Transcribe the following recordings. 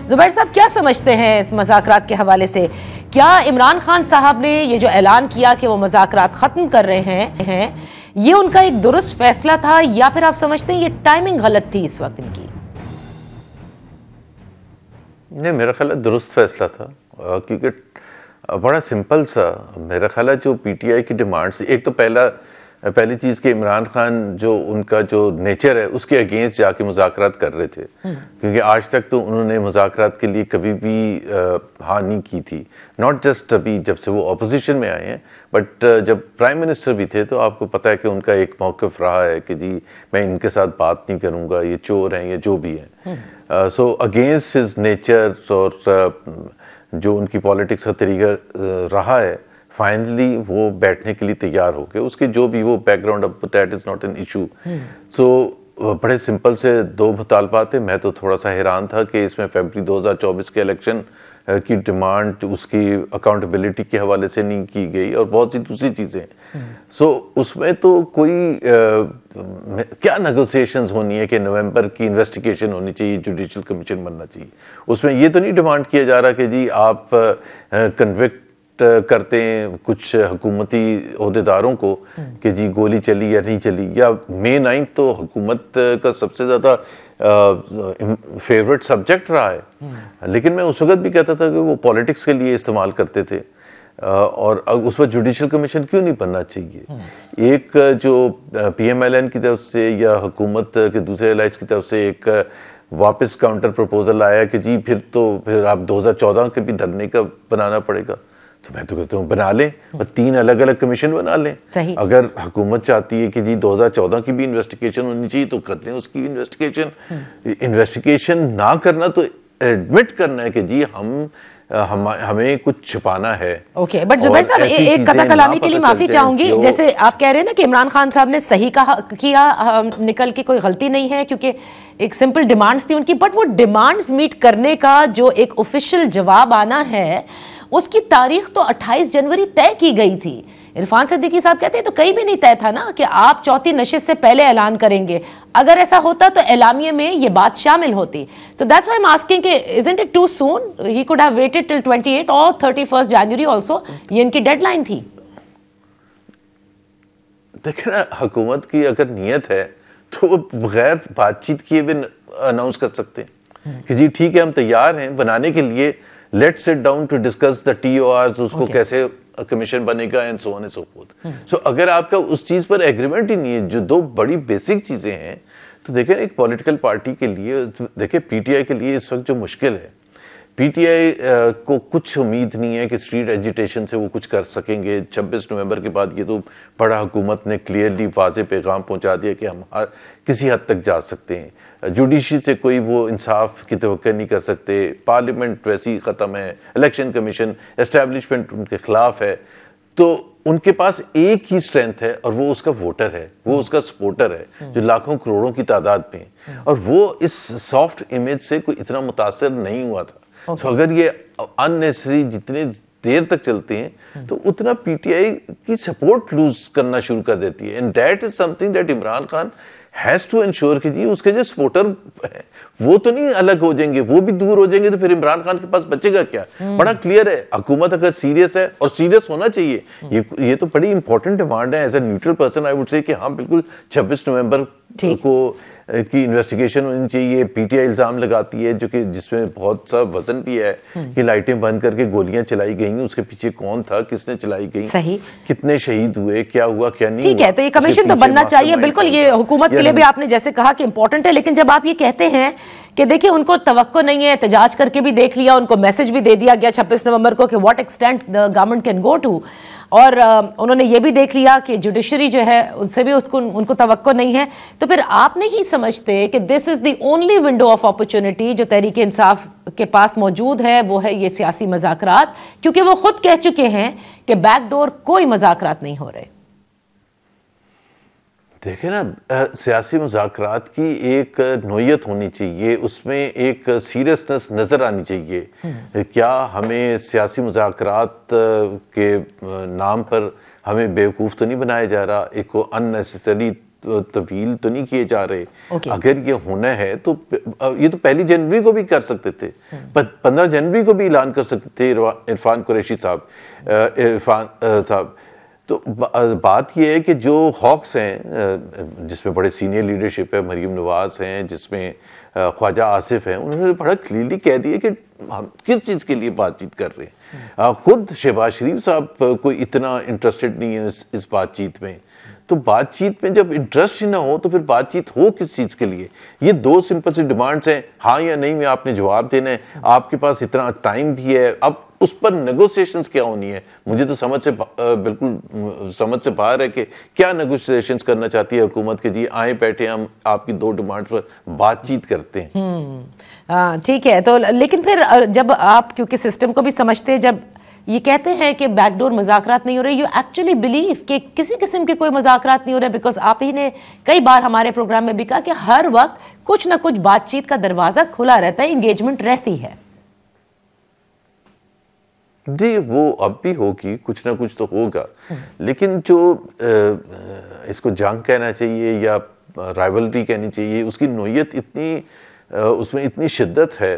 जुबैर साहब क्या समझते हैं इस मुज़ाकरात के हवाले से? क्या इमरान खान साहब ने ये जो ऐलान किया कि वो मुज़ाकरात ख़त्म कर रहे हैं, ये उनका एक दुरुस्त फैसला था या फिर आप समझते हैं ये टाइमिंग गलत थी इस वक्त इनकी? नहीं, मेरा ख्याल है दुरुस्त फैसला था, क्योंकि बड़ा सिंपल सा मेरा ख्याल है जो पीटीआई की डिमांड्स, एक तो पहली चीज़ कि इमरान खान जो उनका जो नेचर है उसके अगेंस्ट जाके मुज़ाकरात कर रहे थे, क्योंकि आज तक तो उन्होंने मुज़ाकरात के लिए कभी भी हाँ नहीं की थी। नॉट जस्ट अभी जब से वो ऑपोजिशन में आए हैं, बट जब प्राइम मिनिस्टर भी थे तो आपको पता है कि उनका एक मौक़िफ़ रहा है कि जी मैं इनके साथ बात नहीं करूँगा, ये चोर हैं, ये जो भी हैं। सो अगेंस्ट हिज नेचर और जो उनकी पॉलिटिक्स का तरीका रहा है, फाइनली वो बैठने के लिए तैयार हो गए। उसके जो भी वो बैकग्राउंड, अब that is not an issue. So बड़े सिंपल से दो मुतालबात थे। मैं तो थोड़ा सा हैरान था कि इसमें फरवरी 2024 के इलेक्शन की डिमांड उसकी अकाउंटेबिलिटी के हवाले से नहीं की गई और बहुत सी दूसरी चीज़ें। सो उसमें तो कोई क्या नेगोशिएशंस होनी है कि नवंबर की इन्वेस्टिगेशन होनी चाहिए, जुडिशल कमीशन बनना चाहिए। उसमें ये तो नहीं डिमांड किया जा रहा कि जी आप कन्विक्ट करते हैं कुछ हुकूमती ओहदेदारों को कि जी गोली चली या नहीं चली, या May 9 तो हुकूमत का सबसे ज़्यादा फेवरेट सब्जेक्ट रहा है। लेकिन मैं उस वक्त भी कहता था कि वो पॉलिटिक्स के लिए इस्तेमाल करते थे, और उस पर जुडिशल कमीशन क्यों नहीं बनना चाहिए। एक जो PMLN की तरफ से या हुकूमत के दूसरे एलाइज की तरफ से एक वापस काउंटर प्रपोजल आया कि जी फिर आप 2014 के भी धरने का बनाना पड़ेगा। तो मैं तो कहता हूँ बना लें और 3 अलग अलग कमीशन बना लें। सही। अगर हुकूमत चाहती है कि जी 2014 की भी इन्वेस्टिगेशन होनी चाहिए तो कर लें उसकी इन्वेस्टिगेशन। इन्वेस्टिगेशन ना करना तो एडमिट करना है कि जी हमें कुछ छुपाना है। ओके, बट जुबैर साहब एक कथा कलामी के लिए माफी चाहूंगी। जैसे आप कह रहे हैं ना कि इमरान खान साहब ने सही किया, निकल के कोई गलती नहीं है क्योंकि एक सिंपल डिमांड्स थी उनकी, बट वो डिमांड्स मीट करने का जो एक ऑफिशियल जवाब आना है उसकी तारीख तो 28 जनवरी तय की गई थी। इरफान सिद्दीकी साहब कहते हैं तो कहीं भी नहीं तय था ना कि आप चौथी नशिस्त से पहले ऐलान करेंगे। अगर ऐसा होता तो एलामिये में ये बात शामिल होती। So that's why I am asking कि isn't it too soon, he could have waited till 28 और 31 जनवरी आल्सो, ये इनकी डेडलाइन थी। देखिए ना, हुकूमत की अगर नीयत है तो वो बगैर बातचीत किए भी अनाउंस कर सकते हैं कि जी ठीक है हम तैयार हैं बनाने के लिए, let's sit down to discuss the TORs, उसको कैसे कमीशन बनेगा and so on and so forth. So अगर आपका उस चीज पर एग्रीमेंट ही नहीं है, जो दो बड़ी बेसिक चीजें हैं, तो देखिए एक पॉलिटिकल पार्टी के लिए, देखिए PTI के लिए इस वक्त जो मुश्किल है, PTI को कुछ उम्मीद नहीं है कि स्ट्रीट एजिटेशन से वो कुछ कर सकेंगे। 26 नवंबर के बाद ये तो बड़ा हुकूमत ने क्लियरली वाज़े पैगाम पहुंचा दिया कि हम किसी हद तक जा सकते हैं। जुडिशरी से कोई वो इंसाफ की तवक्को नहीं कर सकते, पार्लियामेंट वैसी ही ख़त्म है, इलेक्शन कमीशन एस्टैब्लिशमेंट उनके खिलाफ है। तो उनके पास एक ही स्ट्रेंथ है और वो उसका वोटर है, वो उसका सपोर्टर है जो लाखों करोड़ों की तादाद में, और वो इस सॉफ्ट इमेज से कोई इतना मुतासर नहीं हुआ था। तो अगर ये अननेसेसरी जितने देर तक चलते हैं तो उतना PTI की सपोर्ट लूज करना शुरू कर देती है, and that is something that Imran Khan has to ensure कि जी उसके जो सपोर्टर है वो तो नहीं अलग हो जाएंगे, वो भी दूर हो जाएंगे, तो फिर इमरान खान के पास बचेगा क्या। बड़ा क्लियर है, हुकूमत अगर सीरियस है, और सीरियस होना चाहिए, ये तो बड़ी इंपॉर्टेंट डिमांड है। As a neutral person I would say कि हाँ बिल्कुल 26 नवंबर को की इन्वेस्टिगेशन होनी चाहिए। PTI इल्जाम लगाती है जो कि जिसमें बहुत सा वजन भी है कि लाइटें बंद करके गोलियां चलाई गई, उसके पीछे कौन था, किसने चलाई गई, सही, कितने शहीद हुए, क्या हुआ क्या नहीं। ठीक है, तो ये कमीशन तो बनना चाहिए बिल्कुल, ये हुकूमत के लिए भी आपने जैसे कहा कि इंपॉर्टेंट है। लेकिन जब आप ये कहते हैं कि देखिए उनको तवक्को नहीं है, एहतजाज करके भी देख लिया, उनको मैसेज भी दे दिया गया 26 नवंबर को कि what extent the government can go to, और उन्होंने ये भी देख लिया कि जुडिशरी जो है उनसे भी उनको तवक्को नहीं है, तो फिर आप नहीं समझते कि this is the only window of opportunity जो तहरीक इंसाफ के पास मौजूद है, वो है ये सियासी मुज़ाकरात, क्योंकि वो खुद कह चुके हैं कि बैकडोर कोई मुज़ाकरात नहीं हो रहे। देखिए ना, सियासी मुज़ाकरात की एक नोयत होनी चाहिए, उसमें एक सीरियसनेस नज़र आनी चाहिए। क्या हमें सियासी मुज़ाकरात के नाम पर हमें बेवकूफ़ तो नहीं बनाया जा रहा, एक अननेसेसरी तवील तो नहीं किए जा रहे। अगर ये होना है तो ये तो 1 जनवरी को भी कर सकते थे, 15 जनवरी को भी ऐलान कर सकते थे इरफान कुरैशी साहब। तो बात यह है कि जो हॉक्स हैं, जिसमें बड़े सीनियर लीडरशिप है, मरीम नवाज हैं, जिसमें ख्वाजा आसिफ हैं, उन्होंने बड़ा क्लियरली कह दिया कि हम किस चीज़ के लिए बातचीत कर रहे हैं। खुद शहबाज शरीफ साहब कोई इतना इंटरेस्टेड नहीं है इस बातचीत में। तो बातचीत में जब इंटरेस्ट ही ना हो तो फिर बातचीत हो किस चीज़ के लिए? ये 2 सिंपल सी डिमांड्स हैं, हाँ या नहीं में आपने जवाब देना है, आपके पास इतना टाइम भी है। अब उस पर नेगोशिएशंस क्या होनी है, मुझे तो बिल्कुल समझ से बाहर है कि क्या नेगोशिएशंस करना चाहती है हुकूमत के जी आए बैठे हम आपकी 2 डिमांड्स पर बातचीत करते हैं। ठीक है, तो लेकिन फिर जब आप क्योंकि सिस्टम को भी समझते हैं, जब ये कहते हैं कि बैकडोर मुज़ाकरात नहीं हो रहे, यू एक्चुअली बिलीव कि किसी किस्म के कोई मुज़ाकरात नहीं हो रहे? बिकॉज आप ही ने कई बार हमारे प्रोग्राम में भी कहा कि हर वक्त कुछ ना कुछ बातचीत का दरवाजा खुला रहता है, इंगेजमेंट रहती है। जी, वो अब भी होगी, कुछ ना कुछ तो होगा, लेकिन जो इसको जंग कहना चाहिए या राइवलरी कहनी चाहिए, उसकी नोयत इतनी उसमें इतनी शिद्दत है।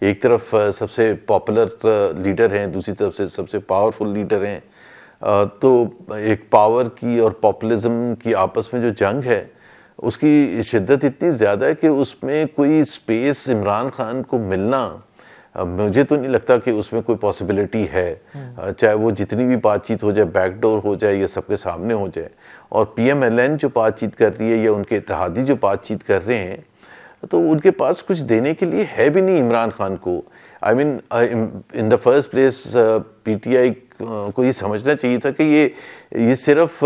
एक तरफ सबसे पॉपुलर लीडर हैं, दूसरी तरफ से सबसे पावरफुल लीडर हैं, तो एक पावर की और पॉपुलिज्म की आपस में जो जंग है उसकी शिद्दत इतनी ज़्यादा है कि उसमें कोई स्पेस इमरान खान को मिलना, मुझे तो नहीं लगता कि उसमें कोई पॉसिबिलिटी है। चाहे वो जितनी भी बातचीत हो जाए, बैकडोर हो जाए या सबके सामने हो जाए, और PMLN जो बातचीत कर रही है या उनके इत्तेहादी जो बातचीत कर रहे हैं, तो उनके पास कुछ देने के लिए है भी नहीं इमरान खान को। I mean in the first place PTI को ये समझना चाहिए था कि ये सिर्फ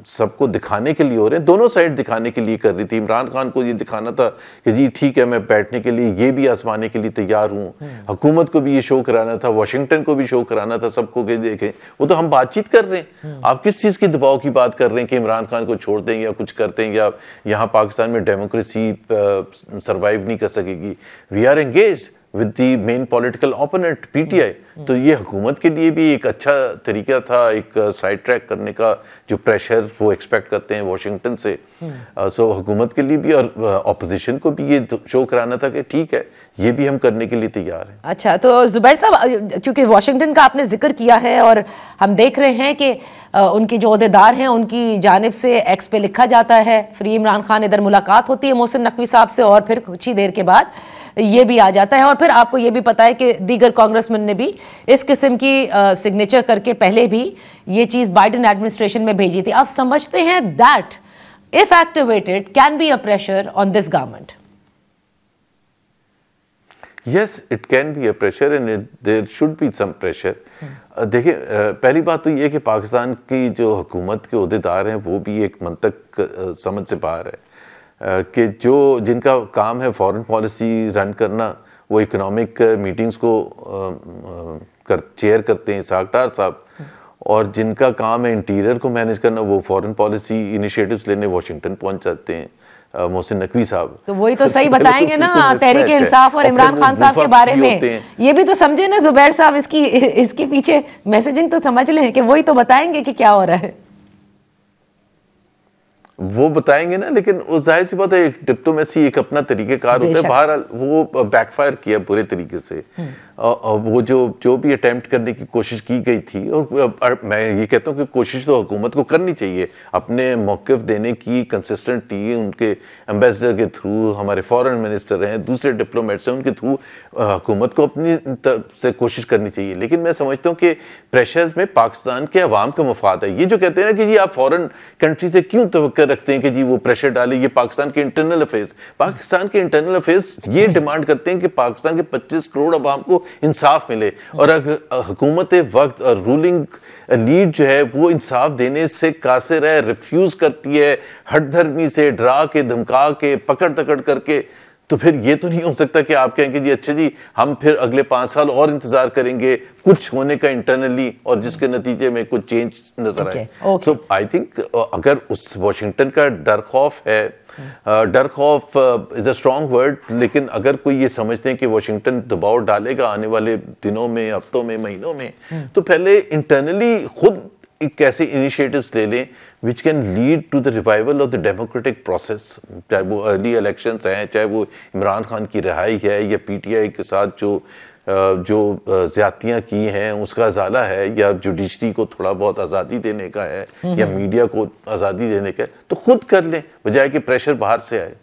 सबको दिखाने के लिए हो रहे हैं, दोनों साइड दिखाने के लिए कर रही थी। इमरान खान को ये दिखाना था कि जी ठीक है, मैं बैठने के लिए ये भी आजमाने के लिए तैयार हूँ, हुकूमत को भी ये शो कराना था, वाशिंगटन को भी शो कराना था, सबको के देखें वो तो हम बातचीत कर रहे हैं। आप किस चीज़ की दबाव की बात कर रहे हैं कि इमरान खान को छोड़ दें या कुछ करते हैं या यहाँ पाकिस्तान में डेमोक्रेसी सर्वाइव नहीं कर सकेगी? We are engaged with the main political opponent PTI। तो ये हुकूमत के लिए भी एक अच्छा तरीका था, एक साइड ट्रैक करने का, जो प्रेशर वो एक्सपेक्ट करते हैं वॉशिंगटन से। सो हुकूमत के लिए भी और ऑपोजिशन को भी ये शो कराना था कि ठीक है, ये भी हम करने के लिए तैयार हैं। अच्छा, तो जुबैर साहब, क्योंकि वॉशिंगटन का आपने जिक्र किया है और हम देख रहे हैं कि उनकी जो ओहदेदार हैं उनकी जानिब से एक्स पे लिखा जाता है फ्री इमरान खान, इधर मुलाकात होती है मोहसिन नकवी साहब से और फिर कुछ ही देर के बाद ये भी आ जाता है। और फिर आपको ये भी पता है कि दीगर कांग्रेसमैन ने भी इस किस्म की सिग्नेचर करके पहले भी ये चीज बाइडेन एडमिनिस्ट्रेशन में भेजी थी। आप समझते हैं that if activated can be a pressure on this government? Yes, it can be a pressure and there should be some pressure. देखिए, पहली बात तो ये कि पाकिस्तान की जो हुकूमत के ओहदेदार हैं वो भी एक मंतक समझ से बाहर है कि जो जिनका काम है फॉरेन पॉलिसी रन करना, वो इकोनॉमिक मीटिंग्स को चेयर करते हैं इसाक डार साहब, और जिनका काम है इंटीरियर को मैनेज करना, वो फॉरेन पॉलिसी इनिशिएटिव्स लेने वाशिंगटन पहुंच जाते हैं मोहसिन नकवी साहब। तो वही तो सही बताएंगे ना तहरीक इंसाफ और इमरान खान साहब के बारे में। ये भी तो समझे ना जुबैर साहब, इसके पीछे मैसेजिंग तो समझ लें कि वही तो बताएंगे कि क्या हो रहा है। वो बताएंगे ना, लेकिन वो जाहिर सी बात है, एक डिप्लोमेसी एक अपना तरीकेकार होता है। बहरहाल वो बैकफायर किया बुरे तरीके से। वो जो भी अटेम्प्ट करने की कोशिश की गई थी, और मैं ये कहता हूँ कि कोशिश तो हुकूमत को करनी चाहिए अपने मौक़िफ़ देने की, कंसिस्टेंटली उनके एम्बेसडर के थ्रू, हमारे फॉरेन मिनिस्टर हैं, दूसरे डिप्लोमेट्स हैं, उनके थ्रू हुकूमत को अपनी तरफ से कोशिश करनी चाहिए। लेकिन मैं समझता हूँ कि प्रेशर में पाकिस्तान के अवाम का मफाद है। ये जो कहते हैं ना कि जी आप फॉरेन कंट्री से क्यों तवक्को रखते हैं कि जी वो प्रेशर डाले, ये पाकिस्तान के इंटरनल अफेयर्स ये डिमांड करते हैं कि पाकिस्तान के 25 करोड़ अवाम को इंसाफ मिले, और अगर हुकूमत वक्त और रूलिंग लीड जो है वो इंसाफ देने से कासिर है, रिफ्यूज करती है, हट धर्मी से डरा के, धमका के, पकड़ तकड़ करके, तो फिर ये तो नहीं हो सकता कि आप कहेंगे जी अच्छा जी हम फिर अगले 5 साल और इंतजार करेंगे कुछ होने का इंटरनली, और जिसके नतीजे में कुछ चेंज नजर आए। सो आई थिंक अगर उस वाशिंगटन का डर खौफ है, डर खौफ इज अ स्ट्रॉन्ग वर्ड, लेकिन अगर कोई ये समझते हैं कि वाशिंगटन दबाव डालेगा आने वाले दिनों में, हफ्तों में, महीनों में, तो पहले इंटरनली खुद कैसे इनिशिएटिव्स ले लें। which can lead to the revival of the democratic process, चाहे वो अर्ली इलेक्शंस हैं, चाहे वो इमरान खान की रिहाई है, या पीटीआई के साथ जो ज्यादतियाँ की हैं उसका अजाला है, या जुडिशरी को थोड़ा बहुत आज़ादी देने का है, या मीडिया को आज़ादी देने का है, तो खुद कर लें बजाय कि प्रेशर बाहर से आए।